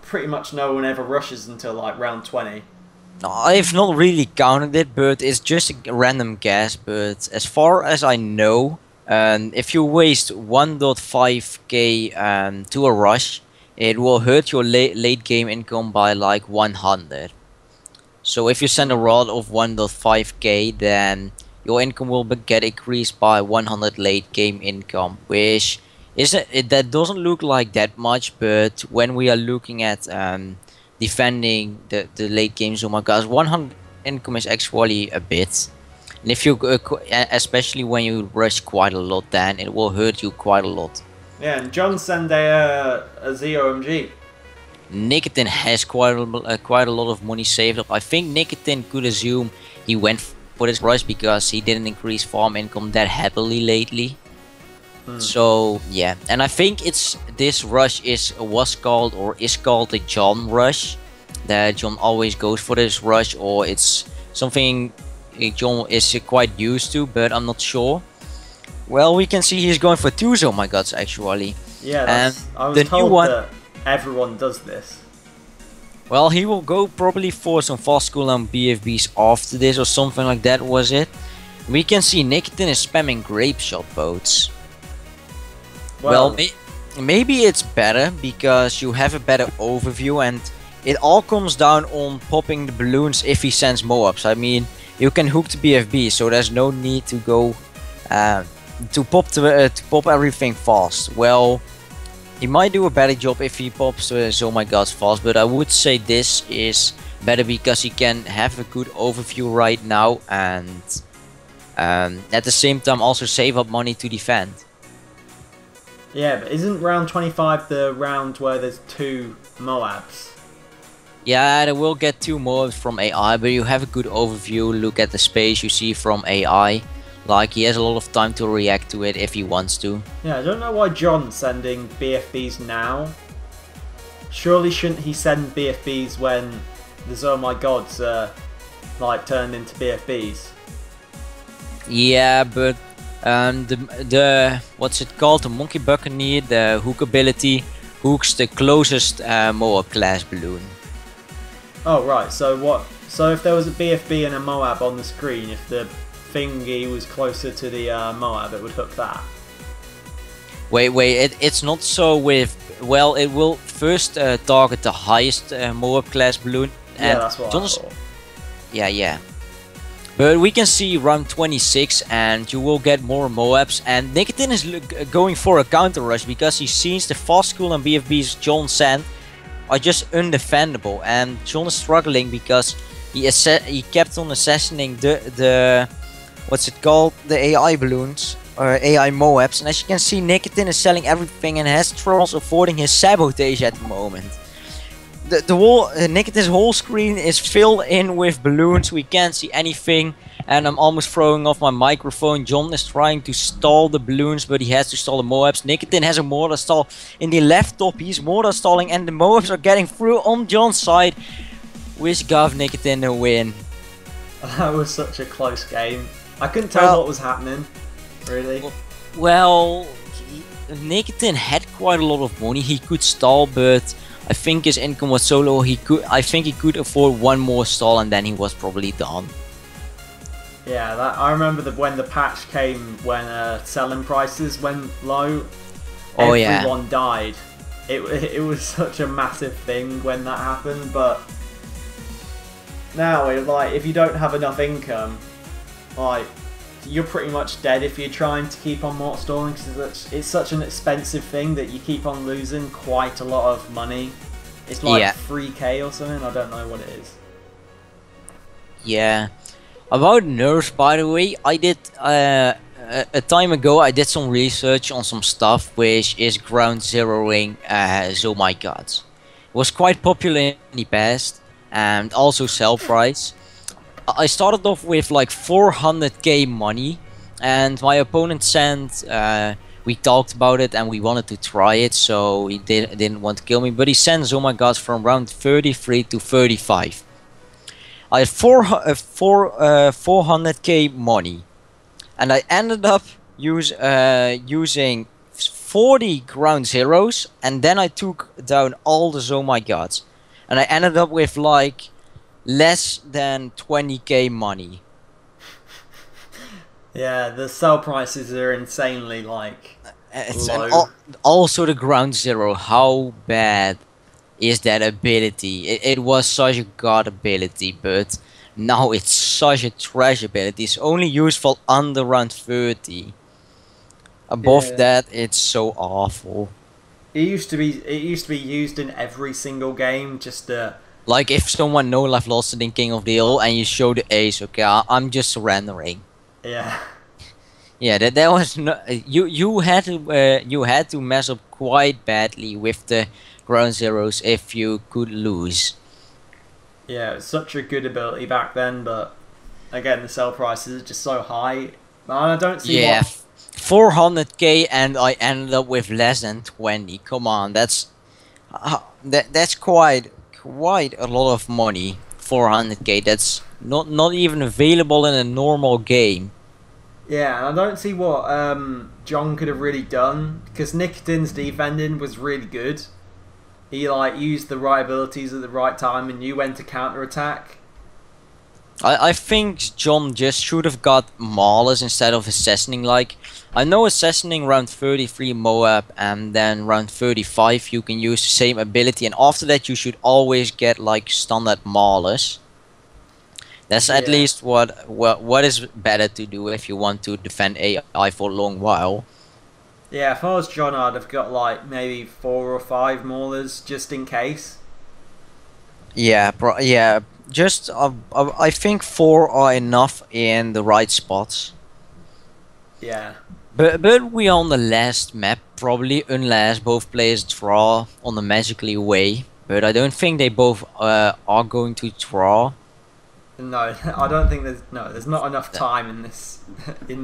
pretty much no one ever rushes until like round 20. I've not really counted it, but it's just a random guess. But as far as I know, if you waste 1.5k to a rush, it will hurt your late game income by like 100. So if you send a rod of 1.5k, then your income will get increased by 100 late game income, which that doesn't look like that much, but when we are looking at defending the late games, oh my gosh, 100 income is actually a bit. And if you especially when you rush quite a lot, then it will hurt you quite a lot. Yeah, and John sent a ZOMG. Nikitin has quite a lot of money saved up. I think Nikitin could assume he went for this rush because he didn't increase farm income that heavily lately. So yeah, and I think this rush was called the Jon rush. That Jon always goes for this rush, or it's something Jon is quite used to, but I'm not sure. Well, we can see he's going for 2 oh my gods actually. Yeah, I was the told new one, that everyone does this. well, he will go probably for some fast cooldown BFBs after this or something like that, was it? We can see Nikitin is spamming grape shot boats. Well, maybe it's better because you have a better overview, and it all comes down on popping the balloons if he sends Moabs. I mean, you can hook the BFB, so there's no need to go to pop everything fast. Well, he might do a better job if he pops oh my god fast, but I would say this is better because he can have a good overview right now, and at the same time also save up money to defend. Yeah, but isn't round 25 the round where there's 2 Moabs? Yeah, they will get 2 more from AI, but you have a good overview. Look at the space you see from AI. Like, he has a lot of time to react to it if he wants to. Yeah, I don't know why John's sending BFBs now. Surely shouldn't he send BFBs when the oh my gods like turned into BFBs? Yeah, but the what's it called? The Monkey Buccaneer, the hook ability, hooks the closest Moab class balloon. Oh right, so what? So if there was a BFB and a Moab on the screen, if the thingy was closer to the Moab, it would hook that. Wait, it's not so with. Well, it will first target the highest Moab class balloon. Yeah, that's what I thought. Yeah. But we can see round 26 and you will get more Moabs, and Nikitin is going for a counter rush because he sees the fast cooldown BFBs Jon sent are just undefendable, and Jon is struggling because he kept on assassinating the what's it called, the AI balloons or AI Moabs, and as you can see Nikitin is selling everything and has troubles affording his sabotage at the moment. The whole Nikitin's whole screen is filled in with balloons. We can't see anything, and I'm almost throwing off my microphone. Jon is trying to stall the balloons, but he has to stall the Moabs. Nikitin has a mortar stall in the left top. He's mortar stalling, and the Moabs are getting through on Jon's side, which gave Nikitin the win. That was such a close game. I couldn't tell what was happening. Really? Well, nikitin had quite a lot of money. He could stall, but I think his income was so low. I think he could afford one more stall, and then he was probably done. Yeah, I remember when the patch came, when selling prices went low. Oh everyone died. It was such a massive thing when that happened, but now it's like if you don't have enough income, like you're pretty much dead if you're trying to keep on mortar stalling, because it's such an expensive thing that you keep on losing quite a lot of money. It's like 3k or something. I don't know what it is. Yeah. About nerfs, by the way, I did a time ago I did some research on some stuff which is ground zeroing Zomai gods. It was quite popular in the past and also sell price. I started off with like 400k money, and my opponent sent we talked about it and we wanted to try it, so he didn't want to kill me, but he sent Zomai gods from round 33 to 35. I had 400k money, and I ended up using 40 ground zeros, and then I took down all the Zomai gods, and I ended up with like less than 20k money. Yeah, the sell prices are insanely like low. Also the ground zero, how bad is that ability? It was such a god ability, but now it's such a trash ability. It's only useful under round 30. Above that, it's so awful. It used to be used in every single game, just like if someone no life lost it in King of the Hill and you show the ace, okay, I'm just surrendering. Yeah. Yeah, that was no. You had to mess up quite badly with the ground zeros if you could lose. Yeah, it's such a good ability back then, but again, the sell prices are just so high. I don't see. Yeah, 400k, and I ended up with less than 20. Come on, that's quite a lot of money. 400k. That's not even available in a normal game. Yeah, and I don't see what Jon could have really done, because nikitin's defending was really good. He like used the right abilities at the right time and knew when to counter attack. I think Jon just should have got Maulers instead of assassinating. Like, I know assassinating round 33 Moab, and then round 35 you can use the same ability, and after that you should always get like standard Maulers. That's at least what is better to do if you want to defend AI for a long while. Yeah, if I was Jon, I'd have got like maybe 4 or 5 Maulers just in case. Yeah, just I think 4 are enough in the right spots. Yeah. But we are on the last map probably, unless both players draw on a magically way. But I don't think they both are going to draw. No, I don't think there's not enough time in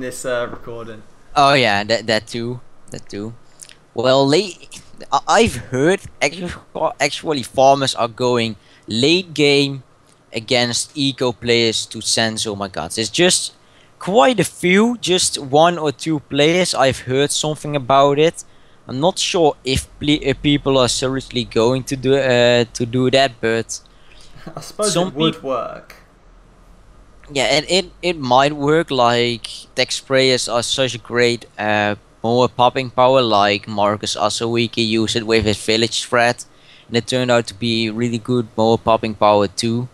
this recording. Oh yeah, that too. Well, I've heard actually farmers are going late game against eco players to send Zomai gods. It's just quite a few, just 1 or 2 players. I've heard something about it. I'm not sure if people are seriously going to do that, but I suppose it would work. Yeah, and it might work. Like, tech sprayers are such a great more popping power. Like Marcus Asawiki used it with his village threat, and it turned out to be really good more popping power too.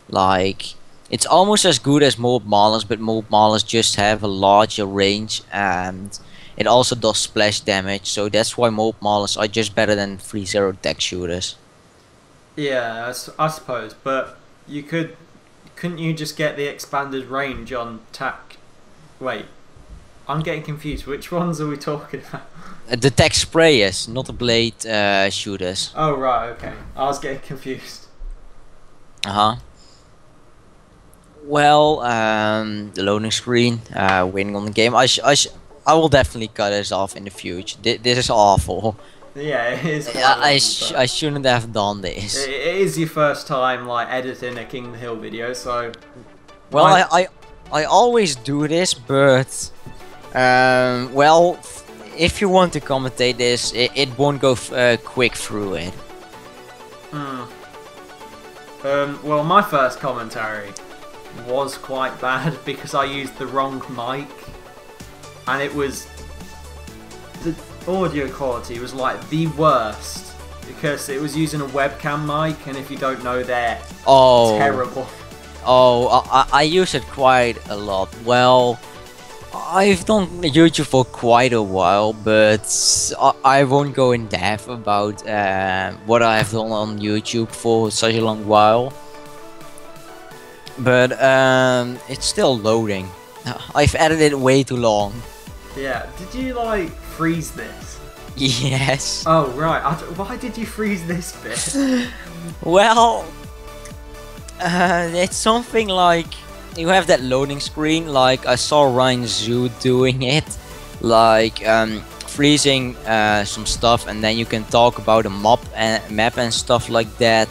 Like, it's almost as good as Mob Maulers, but Mob Maulers just have a larger range, and it also does splash damage. So that's why Mob Maulers are just better than 3-0 tech shooters. Yeah, I suppose, but couldn't you just get the expanded range on tac? Wait, I'm getting confused. Which ones are we talking about? The tech sprayers, not the blade shooters. Oh right, okay. I was getting confused. Well, the loading screen, winning on the game. I will definitely cut this off in the future. This is awful. Yeah, it is. I shouldn't have done this. It is your first time like editing a King of the Hill video, so. Well, I always do this, but Well, if you want to commentate this, it won't go quick through it. Well, my first commentary was quite bad because I used the wrong mic, and it was the audio quality was like the worst because it was using a webcam mic, and if you don't know, they're terrible. Oh, I use it quite a lot. Well, I've done YouTube for quite a while, but I won't go in depth about what I've done on YouTube for such a long while. But it's still loading. I've edited it way too long. Yeah, did you like freeze this? Yes. Oh right, why did you freeze this bit? Well, it's something like you have that loading screen, like I saw Ryan Zoo doing it, like freezing some stuff, and then you can talk about a map and stuff like that.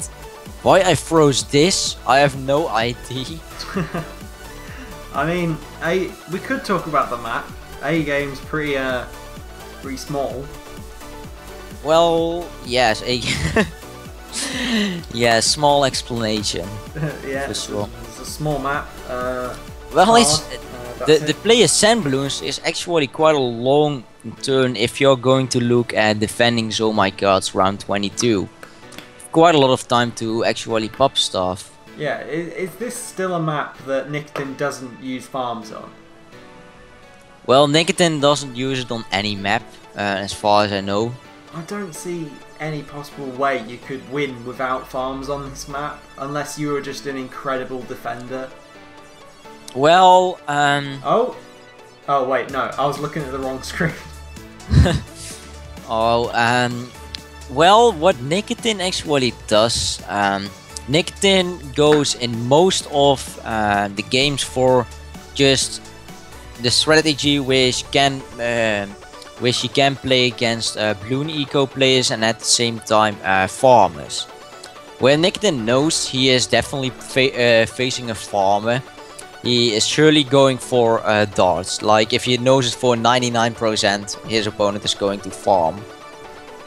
Why I froze this, I have no idea. I mean, we could talk about the map. A game's pretty small. Well, yes, yeah, small explanation. Yeah, for sure. It's a small map. Well, the play as Sand Bloons is actually quite a long turn if you're going to look at defending Oh My Gods round 22. Quite a lot of time to actually pop stuff. Yeah, is this still a map that nikitin doesn't use farms on? Well, nikitin doesn't use it on any map, as far as I know. I don't see any possible way you could win without farms on this map, unless you were just an incredible defender. Well, Oh wait, no, I was looking at the wrong screen. Well, what nikitin actually does, nikitin goes in most of the games for just the strategy which you can play against Bloon eco players and at the same time farmers. When nikitin knows he is definitely facing a farmer, he is surely going for darts. Like if he knows it for 99%, his opponent is going to farm.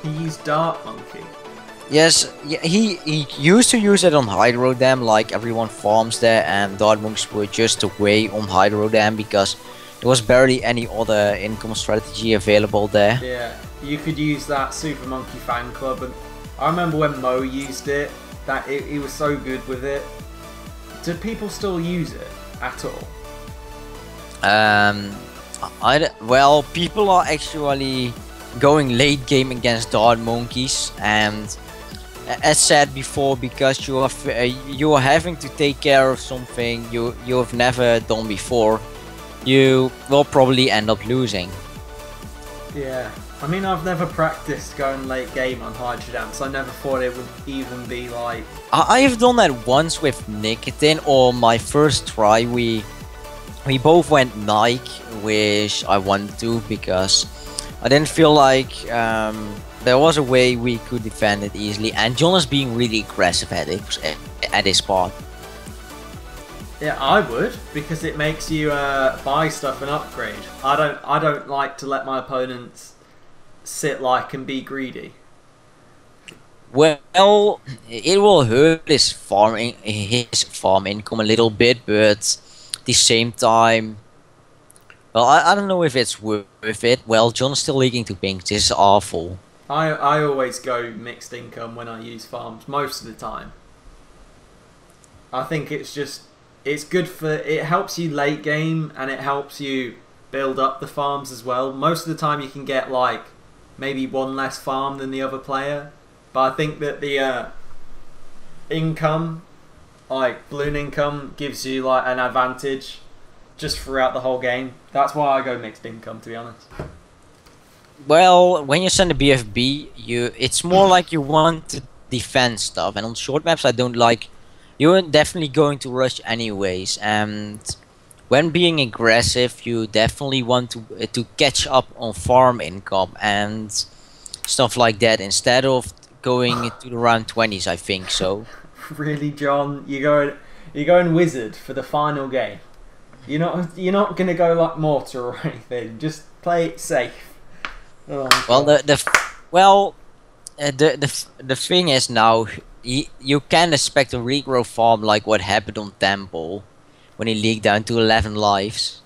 He used Dart Monkey. Yes, yeah, he used to use it on Hydro Dam, like everyone farms there, and Dart Monks were just a way on Hydro Dam because there was barely any other income strategy available there. Yeah, you could use that Super Monkey fan club, and I remember when Mo used it, that he was so good with it. Do people still use it at all? Well, people are actually going late game against Dart Monkeys, and as said before, because you are having to take care of something you have never done before, you will probably end up losing. Yeah, I mean, I've never practiced going late game on Hydro Dam, so I never thought it would even be like... I have done that once with nikitin, or my first try we both went Nike, which I wanted to because I didn't feel like there was a way we could defend it easily, and John is being really aggressive at his part. Yeah, I would, because it makes you buy stuff and upgrade. I don't like to let my opponents sit like and be greedy. Well, it will hurt his farm income a little bit, but at the same time, well, I don't know if it's worth it. Well, John's still leaking to pink. This is awful. I always go mixed income when I use farms, most of the time. I think it's good for, it helps you late game, and it helps you build up the farms as well. Most of the time you can get like maybe one less farm than the other player, but I think that the income, like balloon income, gives you like an advantage just throughout the whole game. That's why I go mixed income, to be honest. Well, when you send a BFB, it's more like you want to defend stuff, and on short maps I don't like. You're definitely going to rush anyways, and when being aggressive, you definitely want to catch up on farm income and stuff like that instead of going into the round 20s. I think so. Really, John? You're going wizard for the final game? You're not gonna go like mortar or anything. Just play it safe. Oh, Well, the thing is now you can expect a regrow farm like what happened on Temple when he leaked down to 11 lives.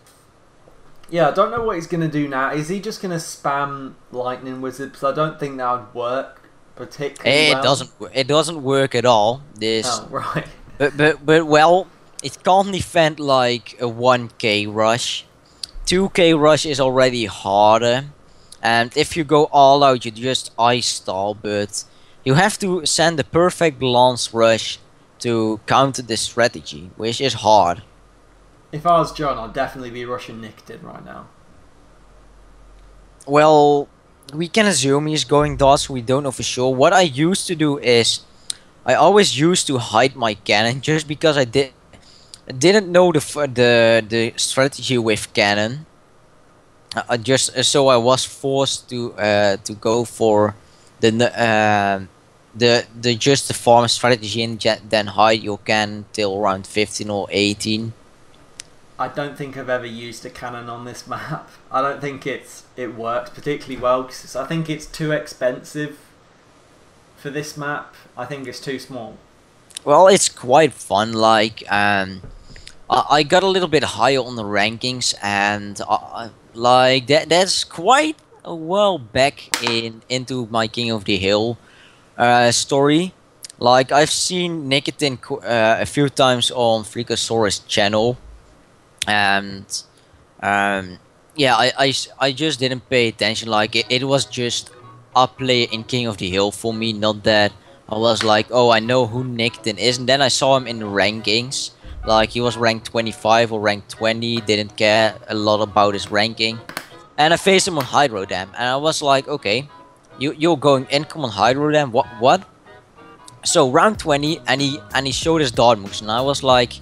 Yeah, I don't know what he's gonna do now. Is he just gonna spam lightning wizard? Because I don't think that would work particularly well. It doesn't work at all. This, Oh right. but well, it can't defend like a 1k rush. 2k rush is already harder, and if you go all out, you just ice stall. But you have to send the perfect lance rush to counter this strategy, which is hard. If I was John, I'd definitely be rushing nikitin right now. Well, we can assume he's going dodge. We don't know for sure. What I used to do is, I always used to hide my cannon just because I didn't know the strategy with cannon. So I was forced to go for the just the farm strategy and then hide your cannon till around 15 or 18. I don't think I've ever used a cannon on this map. I don't think it works particularly well because I think it's too expensive for this map. I think it's too small. Well, it's quite fun. Like I got a little bit higher on the rankings, and like that's quite a while back into my King of the Hill story. Like I've seen nikitin a few times on Freakosaurus channel, and yeah, I just didn't pay attention. Like it was just a play in King of the Hill for me, not that I was like, oh, I know who nikitin is. And then I saw him in the rankings, like he was ranked 25 or ranked 20, didn't care a lot about his ranking, and I faced him on Hydro Dam, and I was like, okay, you're going income on Hydro Dam, what? So round 20, and he showed his dart moves, and I was like,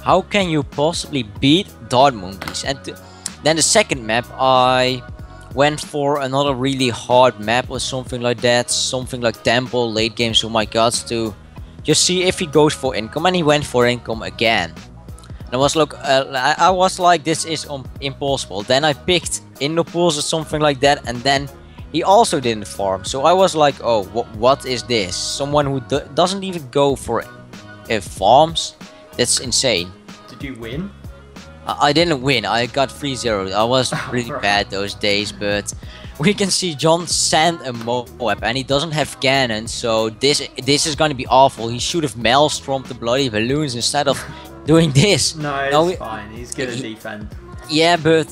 how can you possibly beat dart monkeys? And then the second map, I went for another really hard map or something like that, something like Temple late game, so my gods, to just see if he goes for income, and he went for income again. And I was like, this is impossible. Then I picked Indopools or something like that, and then he also didn't farm. So I was like, oh, what is this? Someone who doesn't even go for farms? That's insane. Did you win? I didn't win. I got 3-0. I was really bad those days, but we can see John sent a Moab, and he doesn't have cannon, so this is going to be awful. He should have maelstromed the bloody balloons instead of doing this. No, it's fine. He's good at defend. Yeah, but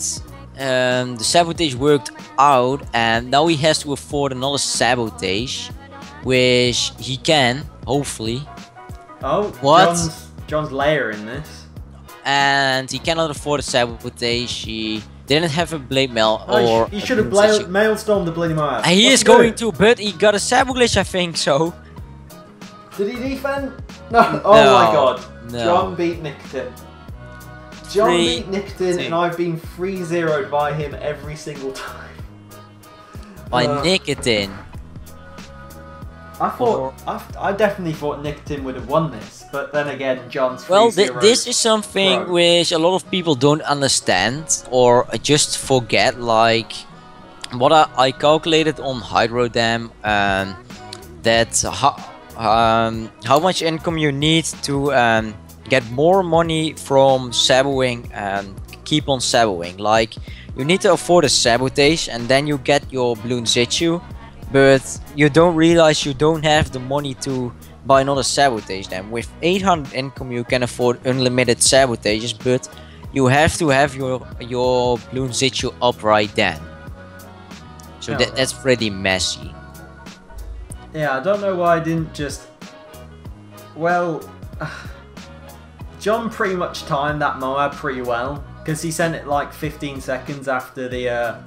the sabotage worked out, and now he has to afford another sabotage, which he can, hopefully. Oh, what? John's layer in this. And he cannot afford a sabotage. He didn't have a blade mail he should have maelstormed the bloody Moab. He is going to, but he got a sabo glitch, I think so. Did he defend? No. Oh my god. No. John beat nikitin. John beat nikitin, and I've been 3-0'd by him every single time. By nikitin. I definitely thought nikitin would have won this, but then again, John's 3-0. Well, this is something which a lot of people don't understand or just forget. Like what I calculated on Hydro Dam, that how much income you need to get more money from saboing and keep on saboing. Like you need to afford a sabotage, and then you get your balloon situ. But you don't realize you don't have the money to buy another sabotage. Then with 800 income you can afford unlimited sabotages, but you have to have your balloon situ up right then. So that's pretty messy. Yeah, I don't know why I didn't just... Well, John pretty much timed that Moab pretty well, because he sent it like 15 seconds after the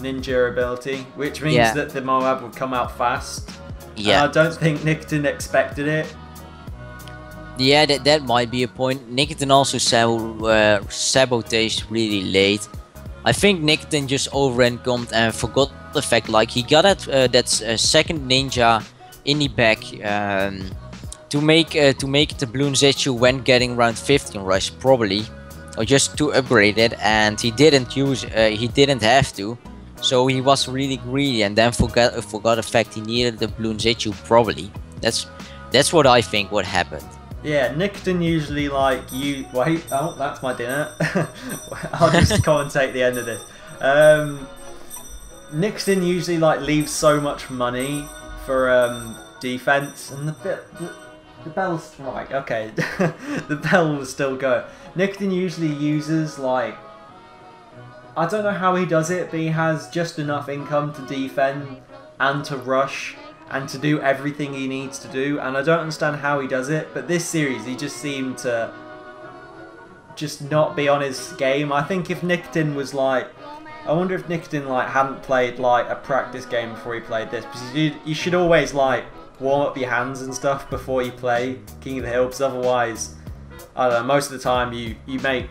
ninja ability, which means that the Moab would come out fast. Yeah, and I don't think nikitin expected it. Yeah, that might be a point. nikitin also sabotaged really late. I think nikitin just over-encomed and forgot the fact, like he got that second ninja in the back to make the balloon issue when getting around 15 rush probably. or just to upgrade it, and he didn't use he didn't have to, so he was really greedy and then forgot the fact he needed the Bloons issue. Probably that's what I think what happened. Yeah, nikitin usually like you wait. Oh, that's my dinner. I'll just commentate the end of this. Nikitin usually like leaves so much money for defense, and the bell's right. Okay, the bell will still go. Nikitin usually uses like, I don't know how he does it, but he has just enough income to defend and to rush and to do everything he needs to do, and I don't understand how he does it, but this series he just seemed to just not be on his game. I think if nikitin was like, I wonder if nikitin like hadn't played like a practice game before he played this, because you should always like warm up your hands and stuff before you play King of the Hill, because otherwise, I don't know, most of the time you make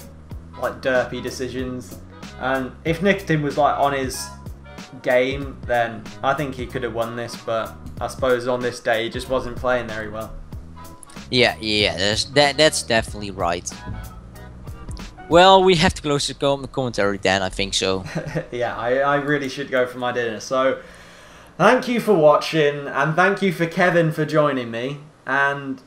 like derpy decisions, and if nikitin was like on his game, then I think he could have won this, but I suppose on this day he just wasn't playing very well. Yeah, that's definitely right. Well, we have to close the commentary then, I think so. Yeah, I really should go for my dinner. So, thank you for watching, and thank you for Kevin for joining me, and